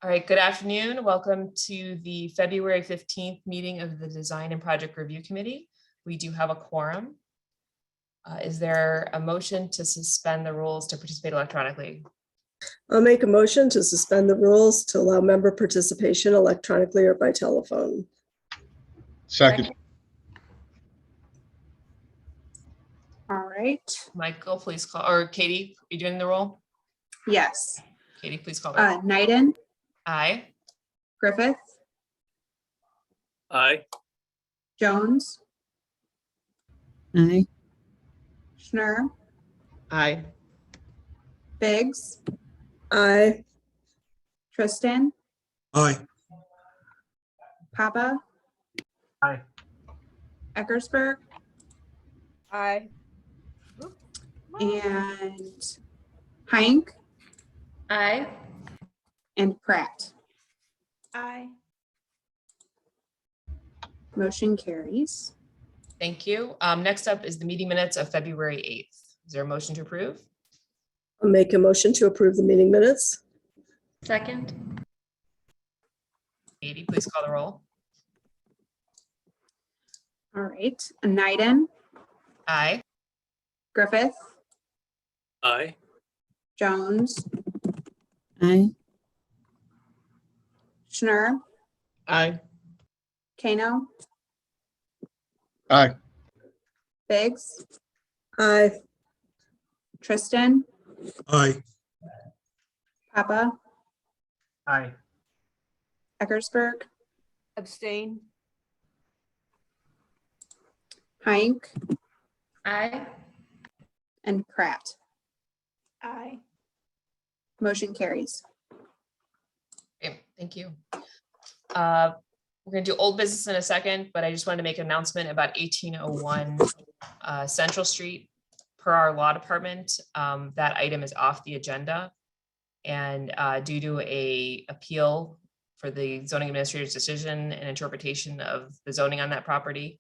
All right, good afternoon. Welcome to the February 15th meeting of the Design and Project Review Committee. We do have a quorum. Is there a motion to suspend the rules to participate electronically? I'll make a motion to suspend the rules to allow member participation electronically or by telephone. Second. All right. Michael, please call, or Katie, are you doing the roll? Yes. Katie, please call. The Knighton, Aye. Griffith, Aye. Jones, Aye. Schnur, Aye. Biggs, Aye. Tristan, Aye. Papa. Aye. Eckersberg, Aye. and Hink, Aye. and Pratt. Aye. Motion carries. Thank you. Next up is the meeting minutes of February 8th. Is there a motion to approve? I'll make a motion to approve the meeting minutes. Second. Katie, please call the roll. All right. Knighton, Aye. Griffith, Aye. Jones, Aye. Schnur, Aye. Kano, Aye. Biggs, Aye. Tristan, Aye. Papa, Aye. Eckersberg, Abstain. Hink, Aye. and Pratt. Aye. Motion carries. Okay, thank you. We're going to do old business in a second, but I just wanted to make an announcement about 1801 Central Street. Per our law department, that item is off the agenda. And due to a appeal for the zoning administrator's decision and interpretation of the zoning on that property.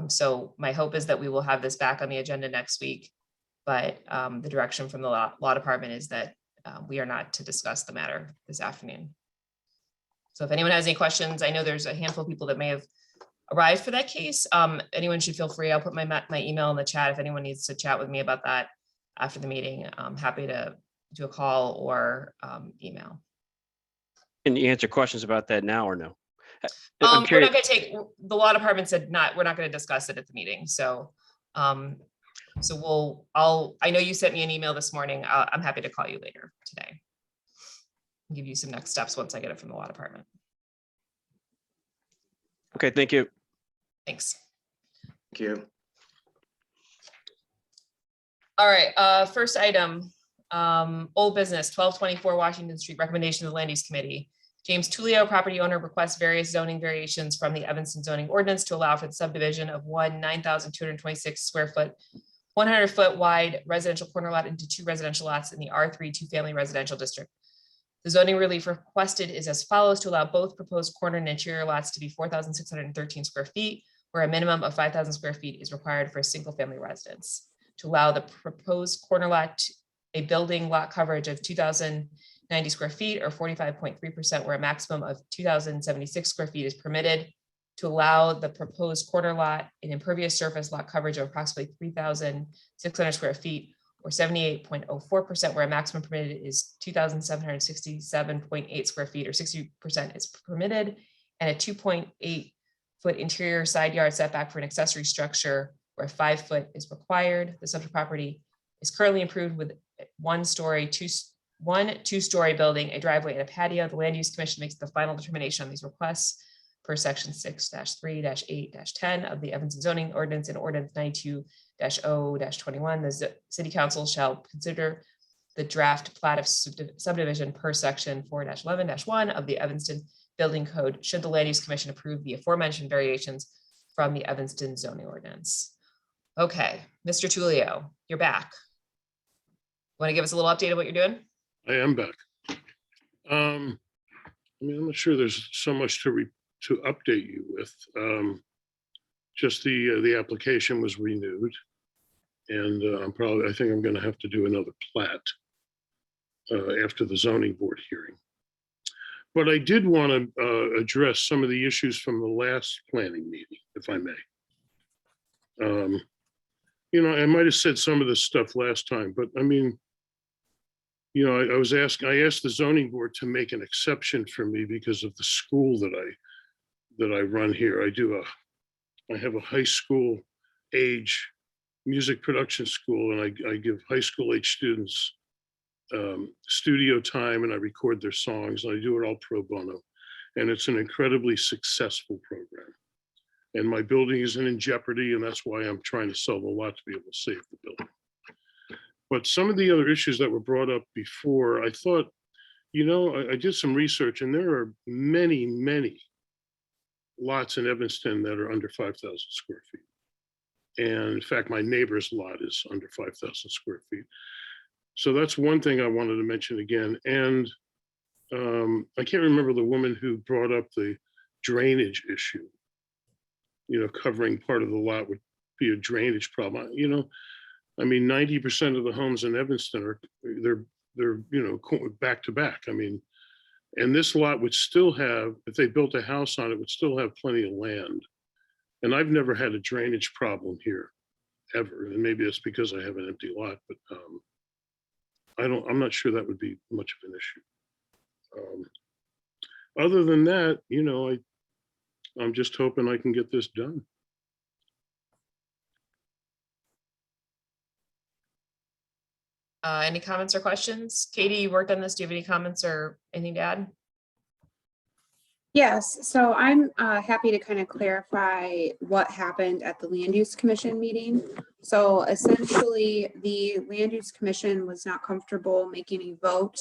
So my hope is that we will have this back on the agenda next week. But the direction from the law department is that we are not to discuss the matter this afternoon. So if anyone has any questions, I know there's a handful of people that may have arrived for that case. Anyone should feel free. I'll put my email in the chat if anyone needs to chat with me about that after the meeting. I'm happy to do a call or email. Can you answer questions about that now or no? We're I'm not curious. going to take, the law department said we're not going to discuss it at the meeting. So I know you sent me an email this morning. I'm happy to call you later today. I'll give you some next steps once I get it from the law department. Okay, thank you. Thanks. Thank you. All right, first item, old business, 1224 Washington Street, recommendation of the Land Use Committee. James Tullio, property owner, requests various zoning variations from the Evanston zoning ordinance to allow for the subdivision of one 9,226 square foot, 100 foot wide residential corner lot into two residential lots in the R3 two-family residential district. The zoning relief requested is as follows: to allow both proposed corner and interior lots to be 4,613 square feet, where a minimum of 5,000 square feet is required for a single family residence. To allow the proposed corner lot a building lot coverage of 2,090 square feet or 45.3%, where a maximum of 2,076 square feet is permitted. To allow the proposed corner lot an impervious surface lot coverage of approximately 3,600 square feet or 78.04%, where a maximum permitted is 2,767.8 square feet or 60% is permitted, and a 2.8 foot interior side yard setback for an accessory structure where 5 foot is required. The subject property is currently improved with one two-story building, a driveway, and a patio. The Land Use Commission makes the final determination on these requests per section 6-3-8-10 of the Evanston zoning ordinance and ordinance 92-0-21. The city council shall consider the draft plat of subdivision per section 4-11-1 of the Evanston building code, should the Land Use Commission approve the aforementioned variations from the Evanston zoning ordinance. Okay, Mr. Tullio, you're back. Want to give us a little update of what you're doing? I am back. I'm not sure there's so much to update you with. Just the application was renewed, and I think I'm going to have to do another plat after the zoning board hearing. But I did want to address some of the issues from the last planning meeting, if I may. You know, I might have said some of this stuff last time, but I mean, you know, I asked the zoning board to make an exception for me because of the school that I run here. I have a high school age music production school, and I give high school age students studio time, and I record their songs, and I do it all pro bono. And it's an incredibly successful program. And my building isn't in jeopardy, and that's why I'm trying to sell the lot to be able to save the building. But some of the other issues that were brought up before, I thought, you know, I did some research, and there are many, many lots in Evanston that are under 5,000 square feet. And in fact, my neighbor's lot is under 5,000 square feet. So that's one thing I wanted to mention again. And I can't remember the woman who brought up the drainage issue. You know, covering part of the lot would be a drainage problem. You know, I mean, 90% of the homes in Evanston are, they're, you know, back to back. I mean, and this lot would still have, if they built a house on it, would still have plenty of land. And I've never had a drainage problem here, ever. And maybe it's because I have an empty lot, but I'm not sure that would be much of an issue. Other than that, you know, I'm just hoping I can get this done. Any comments or questions? Katie, you worked on this. Do you have any comments or anything to add? Yes, so I'm happy to kind of clarify what happened at the Land Use Commission meeting. So essentially, the Land Use Commission was not comfortable making a vote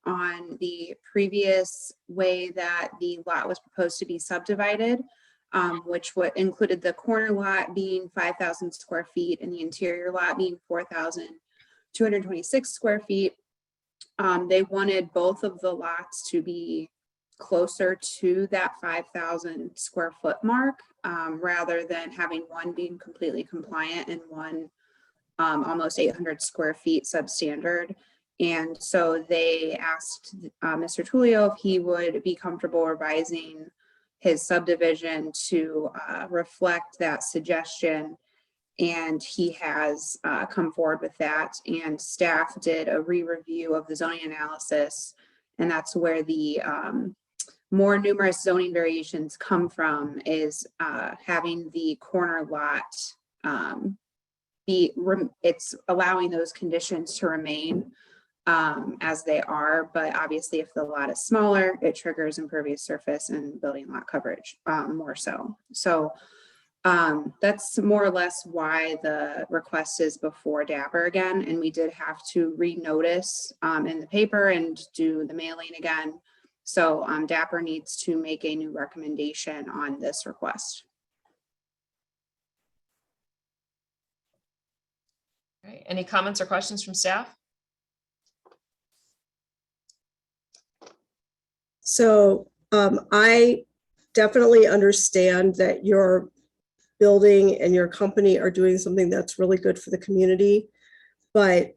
on the previous way that the lot was proposed to be subdivided, which included the corner lot being 5,000 square feet and the interior lot being 4,226 square feet. They wanted both of the lots to be closer to that 5,000 square foot mark, rather than having one being completely compliant and one almost 800 square feet substandard. And so they asked Mr. Tullio if he would be comfortable revising his subdivision to reflect that suggestion. And he has come forward with that. And staff did a re-review of the zoning analysis. And that's where the more numerous zoning variations come from, is having the corner lot it's allowing those conditions to remain as they are, but obviously if the lot is smaller, it triggers impervious surface and building lot coverage more so. So that's more or less why the request is before DAPR again, and we did have to renotice in the paper and do the mailing again. So DAPR needs to make a new recommendation on this request. All right, any comments or questions from staff? So I definitely understand that your building and your company are doing something that's really good for the community, but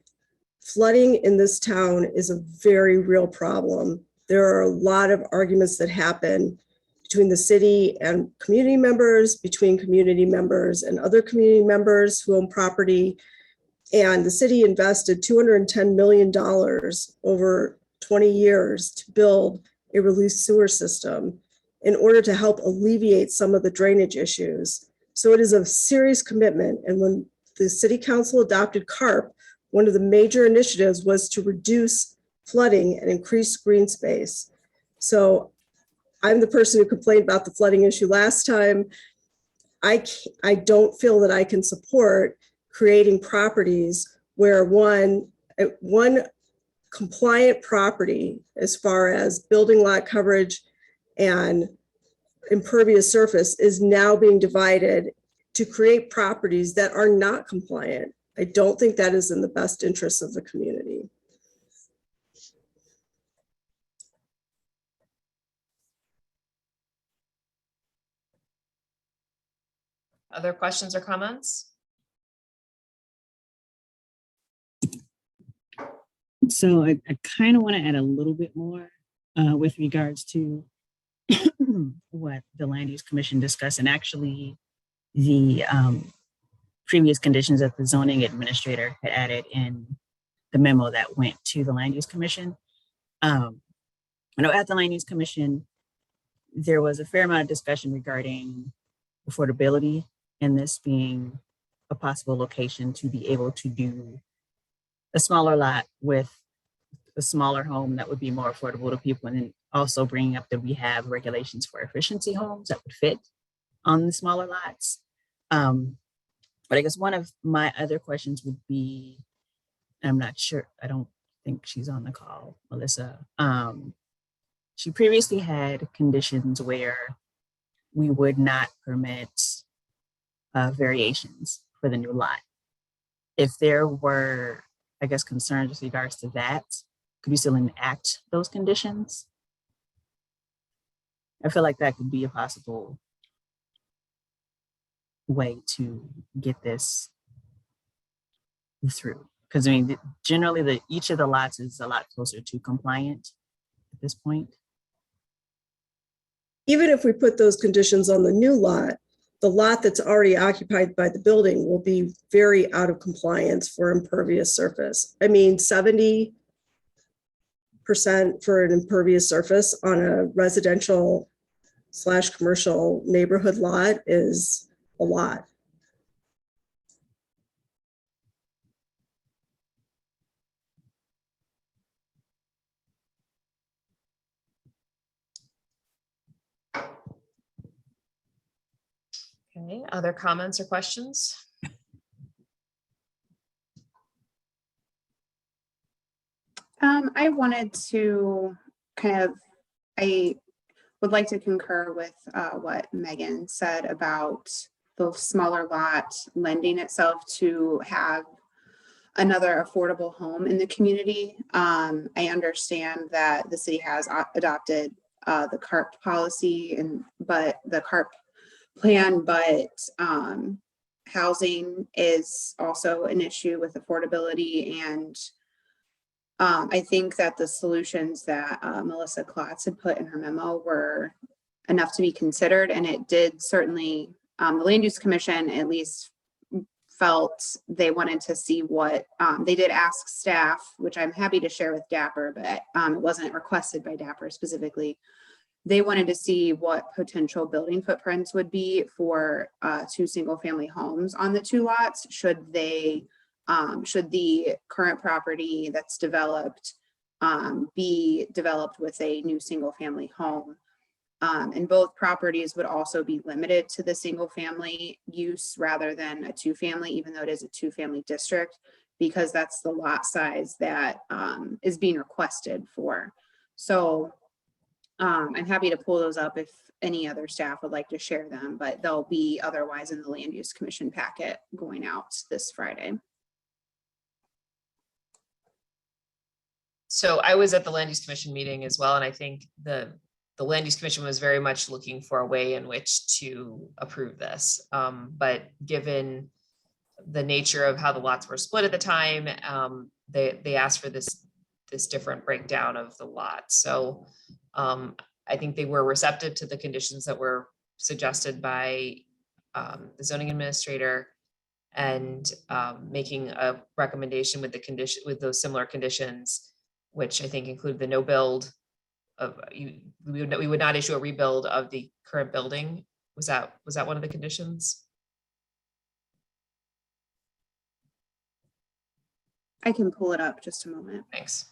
flooding in this town is a very real problem. There are a lot of arguments that happen between the city and community members, between community members and other community members who own property. And the city invested $210 million over 20 years to build a released sewer system in order to help alleviate some of the drainage issues. So it is a serious commitment. And when the city council adopted CARP, one of the major initiatives was to reduce flooding and increase green space. So I'm the person who complained about the flooding issue last time. I don't feel that I can support creating properties where one compliant property as far as building lot coverage and impervious surface is now being divided to create properties that are not compliant. I don't think that is in the best interest of the community. Other questions or comments? So I kind of want to add a little bit more. with regards to what the Land Use Commission discussed, and actually the previous conditions that the zoning administrator had added in the memo that went to the Land Use Commission. I know at the Land Use Commission, there was a fair amount of discussion regarding affordability, and this being a possible location to be able to do a smaller lot with a smaller home that would be more affordable to people, and then also bringing up that we have regulations for efficiency homes that would fit on the smaller lots. But I guess one of my other questions would be, I'm not sure, I don't think she's on the call, Melissa. She previously had conditions where we would not permit variations for the new lot. If there were, I guess, concerns with regards to that, could we still enact those conditions? I feel like that could be a possible way to get this through. Because I mean, generally each of the lots is a lot closer to compliant at this point. Even if we put those conditions on the new lot, the lot that's already occupied by the building will be very out of compliance for impervious surface. I mean, 70% for an impervious surface on a residential / commercial neighborhood lot is a lot. Okay, other comments or questions? I wanted to I would like to concur with what Megan said about the smaller lot lending itself to have another affordable home in the community. I understand that the city has adopted the CARP policy but the CARP plan, but housing is also an issue with affordability. And I think that the solutions that Melissa Klotz had put in her memo were enough to be considered. And it did certainly, the Land Use Commission at least felt they wanted to see what, they did ask staff, which I'm happy to share with Dapper, but it wasn't requested by Dapper specifically. They wanted to see what potential building footprints would be for 2 single-family homes on the 2 lots. Should the current property that's developed be developed with a new single-family home. And both properties would also be limited to the single-family use rather than a 2-family, even though it is a 2-family district, because that's the lot size that is being requested for. So I'm happy to pull those up if any other staff would like to share them, but they'll be otherwise in the Land Use Commission packet going out this Friday. So I was at the Land Use Commission meeting as well, and I think the Land Use Commission was very much looking for a way in which to approve this. But given the nature of how the lots were split at the time, they asked for this different breakdown of the lots. So I think they were receptive to the conditions that were suggested by the zoning administrator, and making a recommendation with those similar conditions, which I think include the no build of we would not issue a rebuild of the current building. Was that one of the conditions? I can pull it up just a moment. Thanks.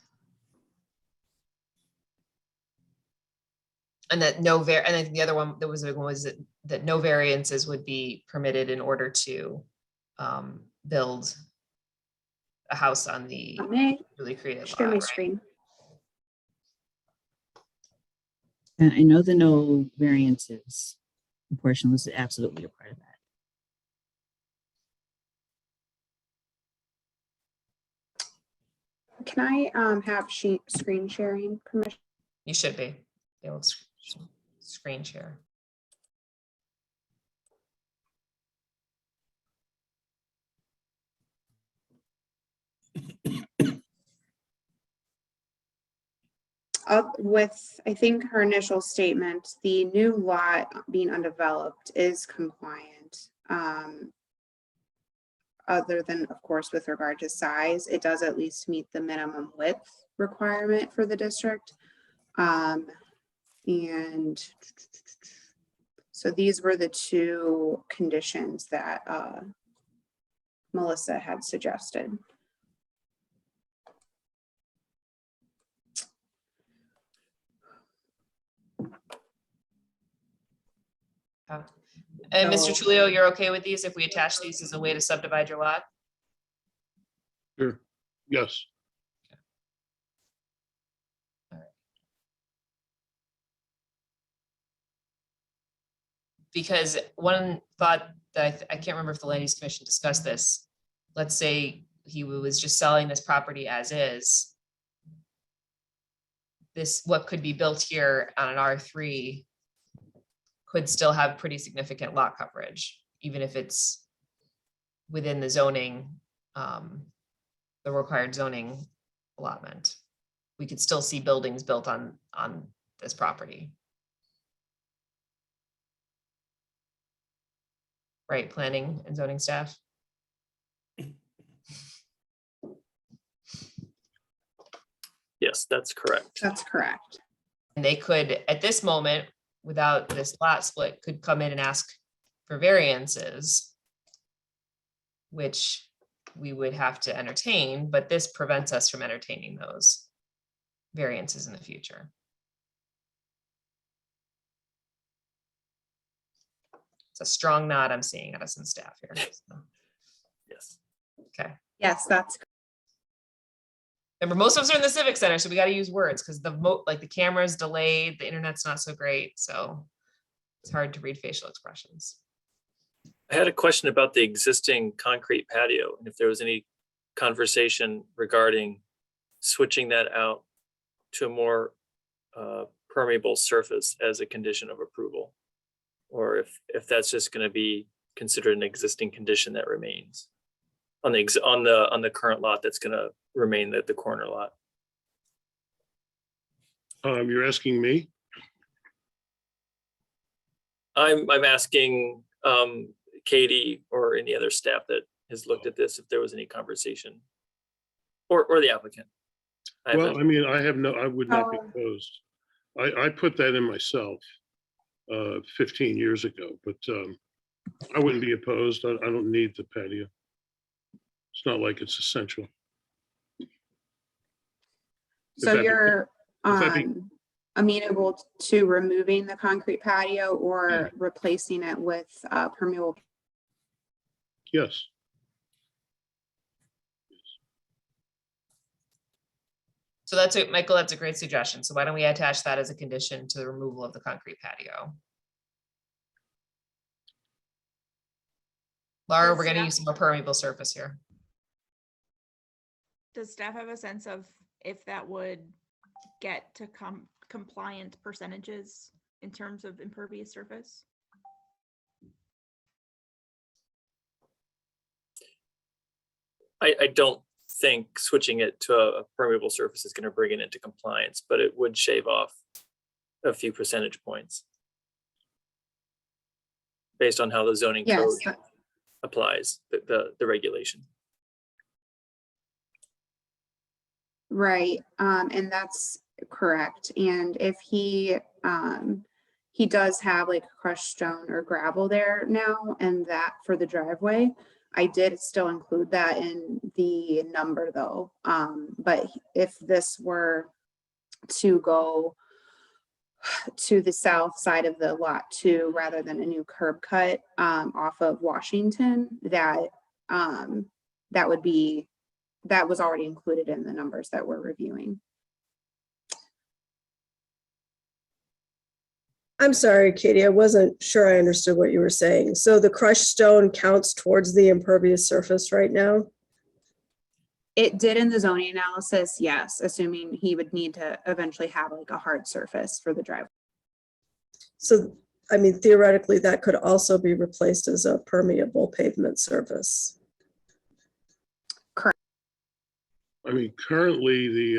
And that and I think the other one that was a big one was that no variances would be permitted in order to build a house on the newly created Share lot, my right? screen. I know the no variances portion was absolutely a part of that. Can I have screen sharing permission? You should be able to screen share. With, I think her initial statement, the new lot being undeveloped is compliant. Other than, of course, with regard to size, it does at least meet the minimum width requirement for the district. And so these were the two conditions that Melissa had suggested. And Mr. So- Tulio, you're okay with these if we attach these as a way to subdivide your lot? Sure. Yes. Because one thought that I can't remember if the Land Use Commission discussed this. Let's say he was just selling this property as is. This, what could be built here on an R3 could still have pretty significant lot coverage, even if it's within the zoning, the required zoning allotment. We could still see buildings built on this property. Right, planning and zoning staff? Yes, that's correct. That's correct. And they could, at this moment, without this lot split, could come in and ask for variances, which we would have to entertain, but this prevents us from entertaining those variances in the future. It's a strong nod I'm seeing out of some staff here. So, Yes. okay. Yes, that's Remember, most of us are in the Civic Center, so we got to use words because the camera's delayed, the internet's not so great, so it's hard to read facial expressions. I had a question about the existing concrete patio and if there was any conversation regarding switching that out to a more permeable surface as a condition of approval. Or if that's just going to be considered an existing condition that remains on the current lot that's going to remain at the corner lot. You're asking me? I'm asking Katie or any other staff that has looked at this, if there was any conversation or the applicant. Well, I mean, I would not be Oh. opposed. I put that in myself 15 years ago, but I wouldn't be opposed. I don't need the patio. It's not like it's essential. so that be- you're that be- amenable to removing the concrete patio or replacing it with permeable. Yes. So that's it, Michael, that's a great suggestion. So why don't we attach that as a condition to the removal of the concrete patio? Laura, we're gonna use some more permeable surface here. Does staff have a sense of if that would get to compliant percentages in terms of impervious surface? I don't think switching it to a permeable surface is going to bring it into compliance, but it would shave off a few percentage points based on how the zoning Yes, code applies the regulation. right. And that's correct. And if he does have like crushed stone or gravel there now, and that for the driveway, I did still include that in the number though. But if this were to go to the south side of the lot too, rather than a new curb cut off of Washington, that was already included in the numbers that we're reviewing. I'm sorry, Katie, I wasn't sure I understood what you were saying. So the crushed stone counts towards the impervious surface right now? It did in the zoning analysis, yes, assuming he would need to eventually have like a hard surface for the driveway. So, I mean, theoretically, that could also be replaced as a permeable pavement surface. I mean, currently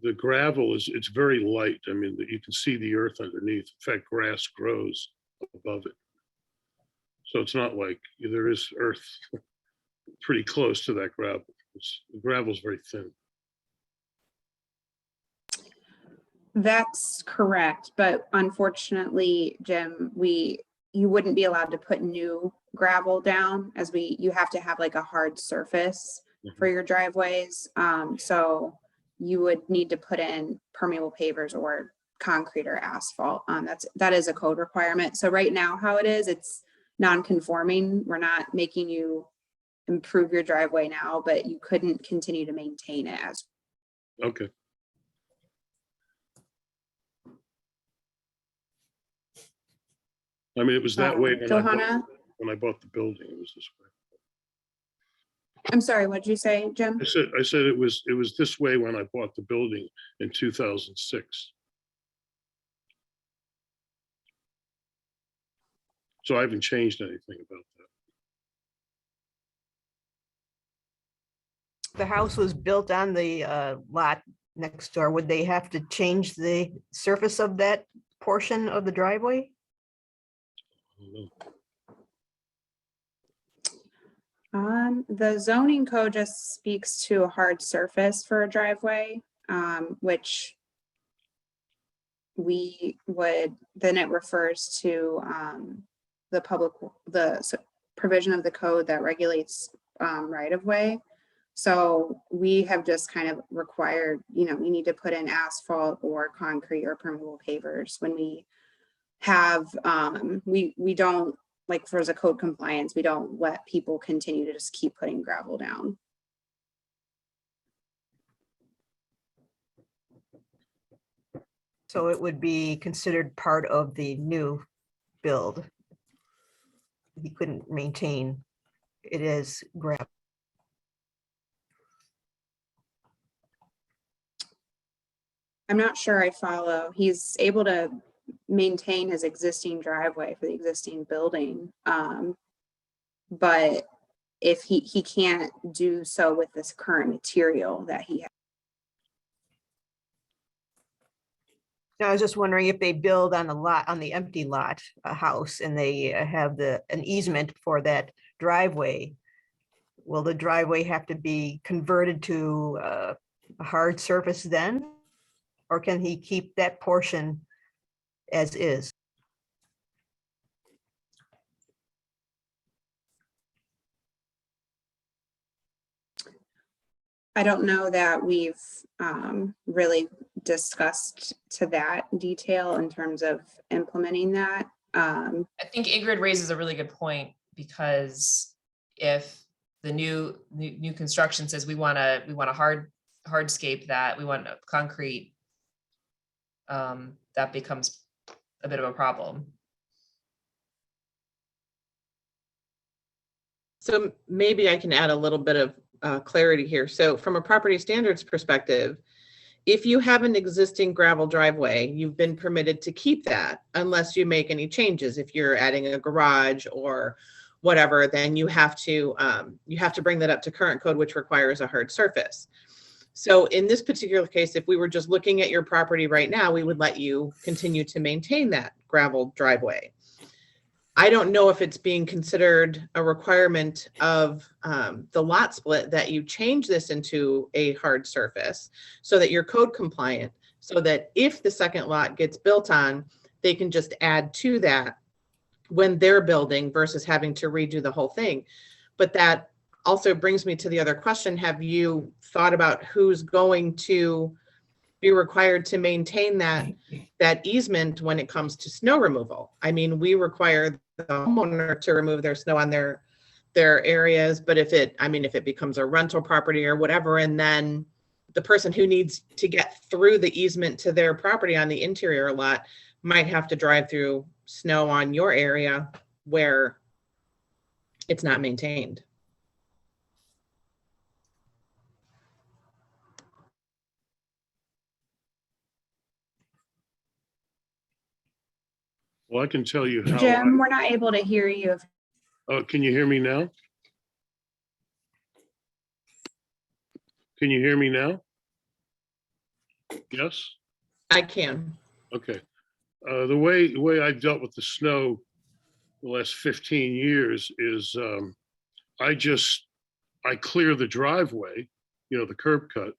the gravel it's very light. I mean, you can see the earth underneath. In fact, grass grows above it. So it's not like there is earth pretty close to that gravel. The gravel's very thin. That's correct, but unfortunately, Jim, you wouldn't be allowed to put new gravel down as you have to have like a hard surface for your driveways. So you would need to put in permeable pavers or concrete or asphalt. That is a code requirement. So right now, how it is, it's non-conforming. We're not making you improve your driveway now, but you couldn't continue to maintain it as. Okay. I mean, it was that way Johanna, when I bought the building. It was this way. I'm sorry, what'd you say, Jim? I said it was this way when I bought the building in 2006. So I haven't changed anything about that. The house was built on the lot next door. Would they have to change the surface of that portion of the driveway? I don't know. The zoning code just speaks to a hard surface for a driveway, which then it refers to the provision of the code that regulates right of way. So we have just kind of required, we need to put in asphalt or concrete or permeable pavers when we have, we don't, like for the code compliance, we don't let people continue to just keep putting gravel down. So it would be considered part of the new build. He couldn't maintain it as gravel. I'm not sure I follow. He's able to maintain his existing driveway for the existing building. But if he can't do so with this current material that he has. Now, I was just wondering if they build on the lot, on the empty lot, a house, and they have an easement for that driveway. Will the driveway have to be converted to a hard surface then? Or can he keep that portion as is? I don't know that we've really discussed to that detail in terms of implementing that. I think Ingrid raises a really good point, because if the new construction says we want a hardscape, that we want a concrete, that becomes a bit of a problem. So maybe I can add a little bit of clarity here. So from a property standards perspective, if you have an existing gravel driveway, you've been permitted to keep that unless you make any changes. If you're adding a garage or whatever, then you have to bring that up to current code, which requires a hard surface. So in this particular case, if we were just looking at your property right now, we would let you continue to maintain that gravel driveway. I don't know if it's being considered a requirement of the lot split that you change this into a hard surface so that you're code compliant, so that if the second lot gets built on, they can just add to that when they're building versus having to redo the whole thing. But that also brings me to the other question. Have you thought about who's going to be required to maintain that easement when it comes to snow removal? I mean, we require the homeowner to remove their snow on their areas, but if it becomes a rental property or whatever, and then the person who needs to get through the easement to their property on the interior lot might have to drive through snow on your area where it's not maintained. Well, I can tell you how. Jim, we're not able to hear you. Oh, can you hear me now? Can you hear me now? Yes? I can. Okay. The way I've dealt with the snow the last 15 years is I clear the driveway, the curb cut,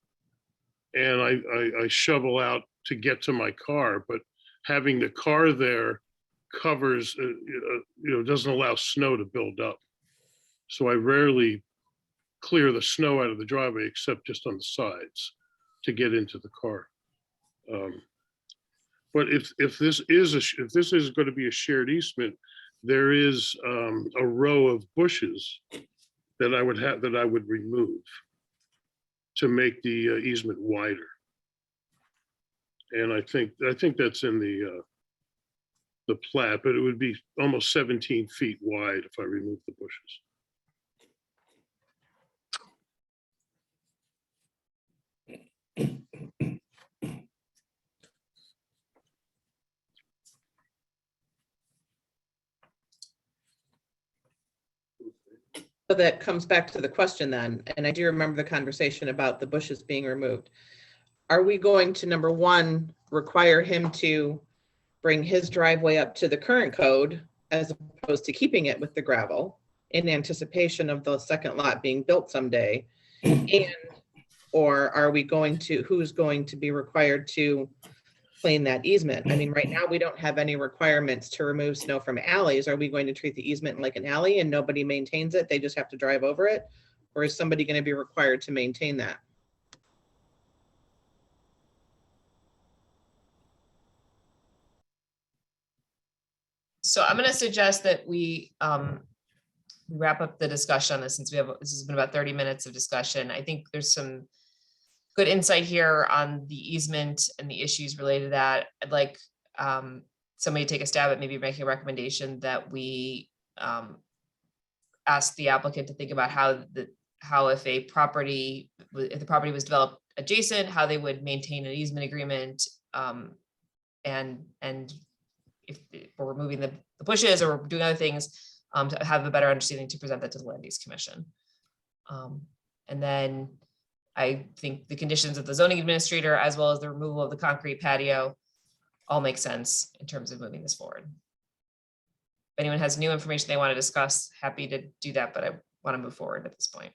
and I shovel out to get to my car, but having the car there covers, doesn't allow snow to build up. So I rarely clear the snow out of the driveway except just on the sides to get into the car. But if this is going to be a shared easement, there is a row of bushes that I would remove to make the easement wider. And I think that's in the plat, but it would be almost 17 feet wide if I remove the bushes. So that comes back to the question then, and I do remember the conversation about the bushes being removed. Are we going to, number one, require him to bring his driveway up to the current code as opposed to keeping it with the gravel in anticipation of the second lot being built someday? Or are we going to, who's going to be required to claim that easement? I mean, right now, we don't have any requirements to remove snow from alleys. Are we going to treat the easement like an alley and nobody maintains it? They just have to drive over it? Or is somebody going to be required to maintain that? So I'm going to suggest that we wrap up the discussion on this, since this has been about 30 minutes of discussion. I think there's some good insight here on the easement and the issues related to that. I'd like somebody to take a stab at maybe making a recommendation that we ask the applicant to think about how if the property was developed adjacent, how they would maintain an easement agreement, and if we're removing the bushes or doing other things, to have a better understanding to present that to the Land Use Commission. And then I think the conditions of the zoning administrator, as well as the removal of the concrete patio, all make sense in terms of moving this forward. If anyone has new information they want to discuss, happy to do that, but I want to move forward at this point.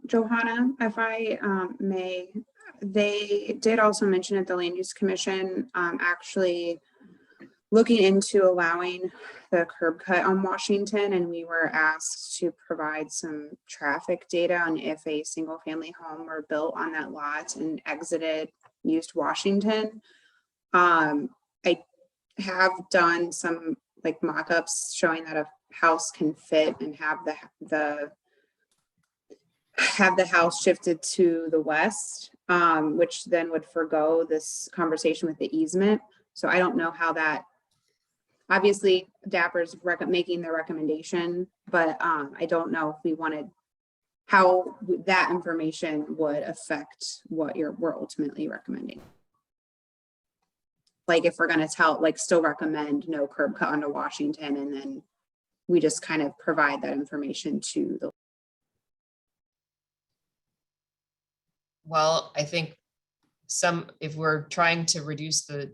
Johanna, if I may, they did also mention at the Land Use Commission, actually looking into allowing the curb cut on Washington, and we were asked to provide some traffic data on if a single family home were built on that lot and exited East Washington. I have done some like mock-ups showing that a house can fit and have the house shifted to the west, which then would forgo this conversation with the easement. So I don't know how that, obviously Dapper's making the recommendation, but I don't know if we wanted, how that information would affect what we're ultimately recommending. Like if we're gonna still recommend no curb cut onto Washington, and then we just kind of provide that information to the. Well, I think if we're trying to reduce the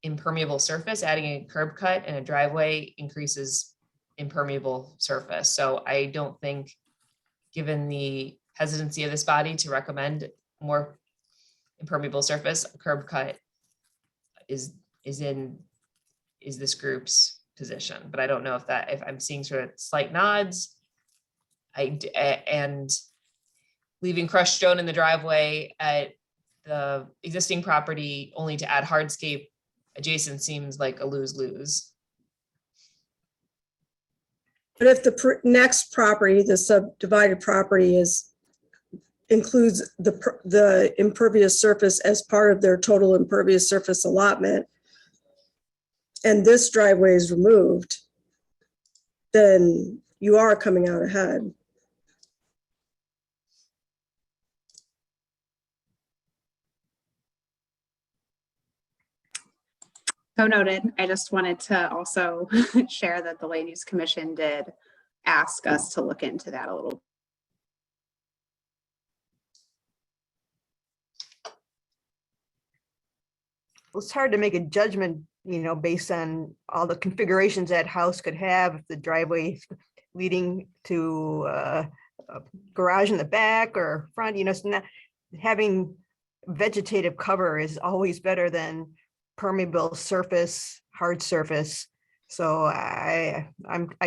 impermeable surface, adding a curb cut and a driveway increases impermeable surface. So I don't think, given the hesitancy of this body to recommend more impermeable surface, a curb cut is this group's position. But I don't know if I'm seeing sort of slight nods. And leaving crushed stone in the driveway at the existing property only to add hardscape adjacent seems like a lose-lose. But if the next property, the subdivided property includes the impervious surface as part of their total impervious surface allotment, and this driveway is removed, then you are coming out ahead. So noted. I just wanted to also share that the Land Use Commission did ask us to look into that a little. it's hard to make a judgment, based on all the configurations that house could have, if the driveway leading to a garage in the back or front, it's not, having vegetative cover is always better than permeable surface, hard surface. So I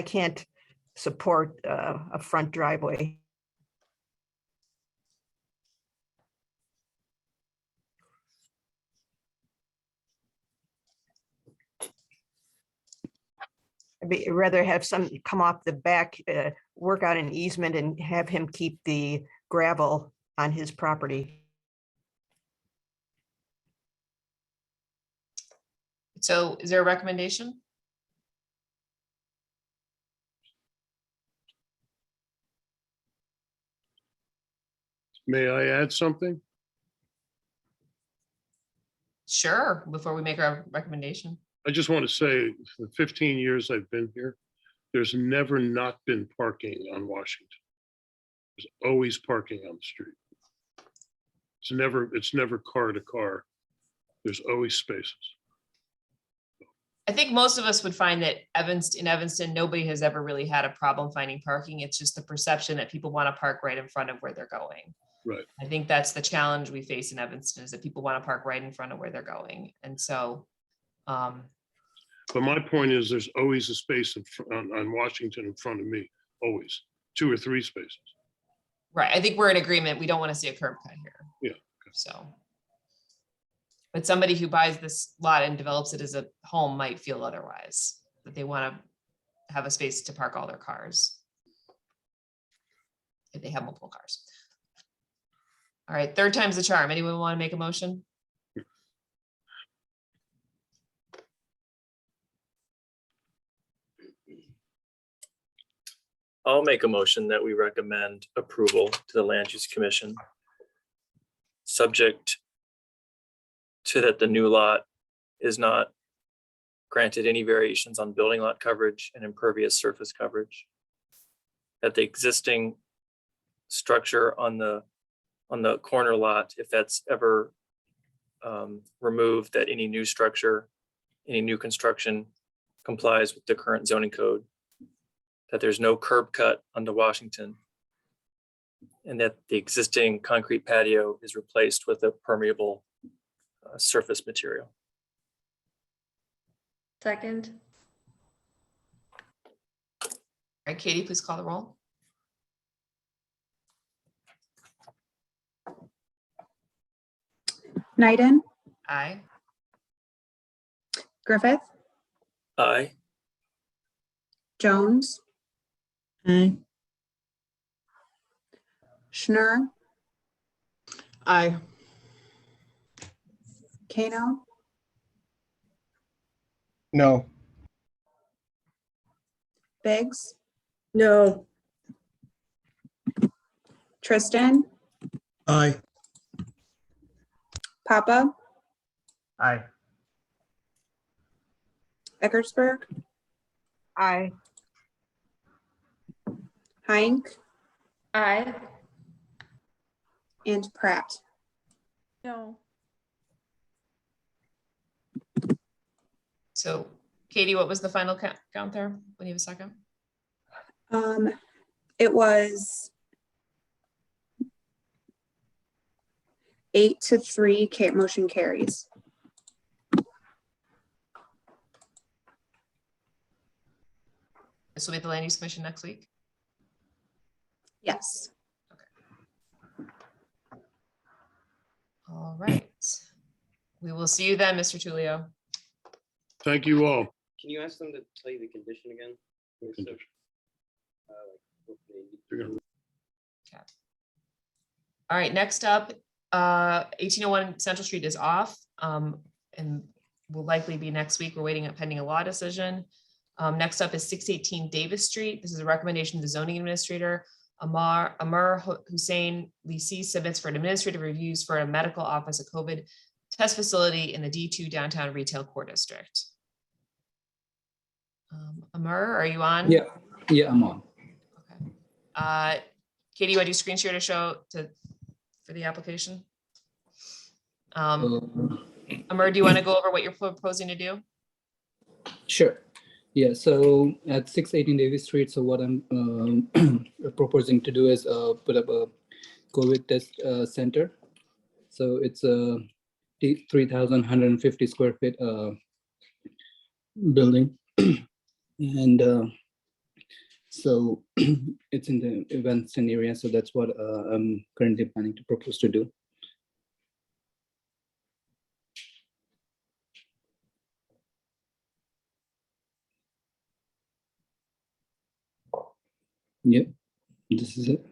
can't support a front driveway. I'd rather have some come off the back, work out an easement and have him keep the gravel on his property. So is there a recommendation? May I add something? Sure, before we make our recommendation. I just want to say, for the 15 years I've been here, there's never not been parking on Washington. There's always parking on the street. It's never car to car. There's always spaces. I think most of us would find that in Evanston, nobody has ever really had a problem finding parking. It's just the perception that people want to park right in front of where they're going. Right. I think that's the challenge we face in Evanston, is that people want to park right in front of where they're going. And so, But my point is, there's always a space on Washington in front of me, always, 2 or 3 spaces. right, I think we're in agreement. We don't want to see a curb cut here. Yeah, okay. So. But somebody who buys this lot and develops it as a home might feel otherwise, that they want to have a space to park all their cars. If they have multiple cars. All right, third time's the charm. Anyone want to make a motion? I'll make a motion that we recommend approval to the Land Use Commission, subject to that the new lot is not granted any variations on building lot coverage and impervious surface coverage. That the existing structure on the corner lot, if that's ever removed, that any new structure, any new construction complies with the current zoning code. That there's no curb cut onto Washington. And that the existing concrete patio is replaced with a permeable surface material. Second. All right, Katie, please call the roll. Knighton, Aye. Griffith, Aye. Jones, Aye. Schnur, Aye. Kano, No. Biggs, No, Tristan, Aye. Papa, Aye. Eckersberg, Aye. Heinck, Aye. and Pratt. No. So Katie, what was the final count there? When you have a second? It was 8-3, motion carries. This will be at the Land Use Commission next week. Yes. All right. We will see you then, Mr. Tullio. Thank you all. Can you ask them to tell you the condition again? Condition. They're gonna- All right, next up, 1801 Central Street is off, and will likely be next week. We're waiting pending a law decision. Next up is 618 Davis Street. This is a recommendation of the zoning administrator. Amar Hussein Lisi submits for an administrative reviews for a medical office, a COVID test facility in the D2 downtown retail core district. Amar, are you on? Yeah, I'm on. Okay. Katie, you want to do screen share to show for the application? Amar, do you want to go over what you're proposing to do? Sure. Yeah, so at 618 Davis Street, so what I'm proposing to do is put up a COVID test center. So it's a 3,150 square feet building. And so it's in the events and area. So that's what I'm currently planning to propose to do. Yep, this is it.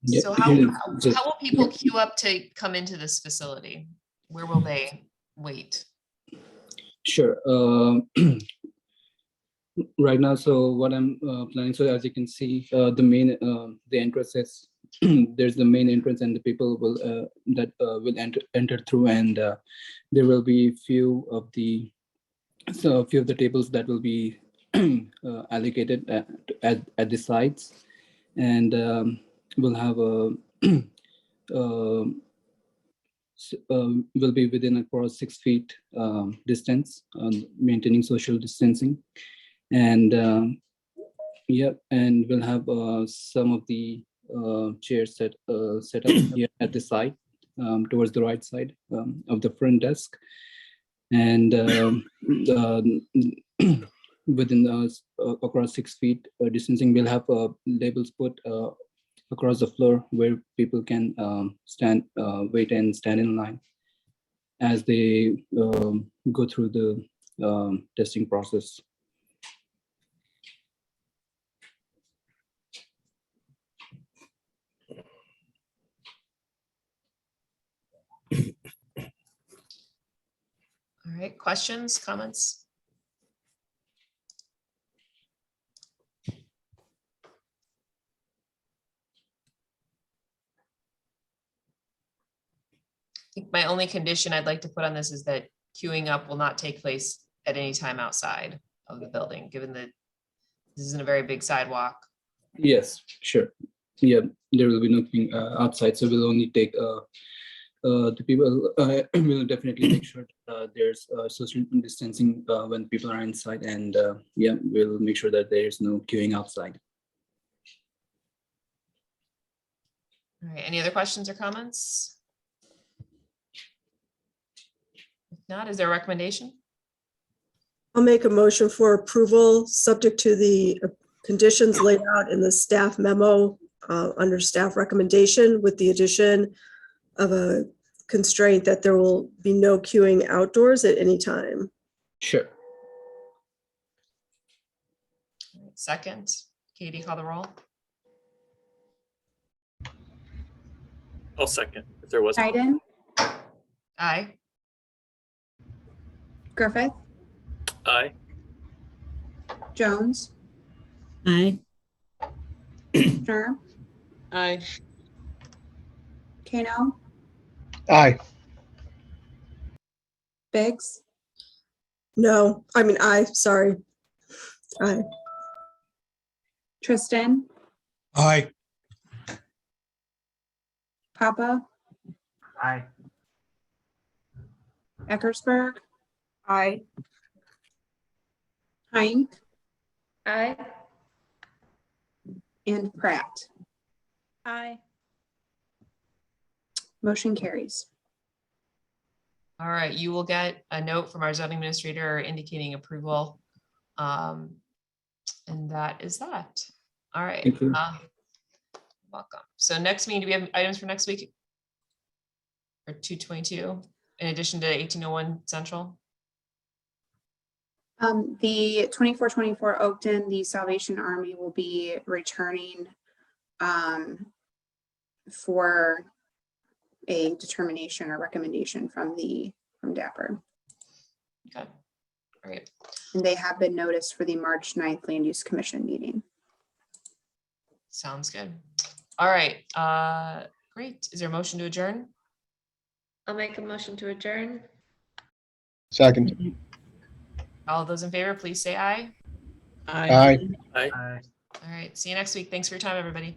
Yep, So here it is. how will people queue up to come into this facility? Where will they wait? Sure. Right now, so what I'm planning, so as you can see, the entrance is, there's the main entrance, and the people will will enter through, and there will be few of the tables that will be allocated at the sides, and we'll have a will be within across 6 feet distance, maintaining social distancing. And and we'll have some of the chairs set up here at the side, towards the right side of the front desk. And within across 6 feet distancing, we'll have labels put across the floor where people can wait and stand in line as they go through the testing process. All right, questions, comments? I think my only condition I'd like to put on this is that queuing up will not take place at any time outside of the building, given that this isn't a very big sidewalk. Yes, sure. Yeah, there will be nothing outside, so we'll only take the people will definitely make sure there's social distancing when people are inside, and yeah, we'll make sure that there's no queuing outside. All right, any other questions or comments? If not, is there a recommendation? I'll make a motion for approval, subject to the conditions laid out in the staff memo under staff recommendation, with the addition of a constraint that there will be no queuing outdoors at any time. Sure. All right, second, Katie, call the roll. I'll second if there was. Hayden, Aye. Griffith, Aye. Jones, Aye. Schnur, Aye. Kano, Aye. Biggs, No, I mean, sorry. Aye. Tristan, Aye. Papa, Aye. Eckersberg, Aye. Hink, Aye. and Pratt. Aye. Motion carries. All right, you will get a note from our zoning administrator indicating approval. And that is that. All right. Thank you. Welcome. So next meeting, do we have items for next week? Or 222, in addition to 1801 Central? The 2424 Oakton, the Salvation Army will be returning for a determination or recommendation from DAPR. Okay, great. And they have been noticed for the March 9th Land Use Commission meeting. Sounds good. All right, Great. Is there a motion to adjourn? I'll make a motion to adjourn. Second. All those in favor, please say aye. Aye. Aye. All right. See you next week. Thanks for your time, everybody.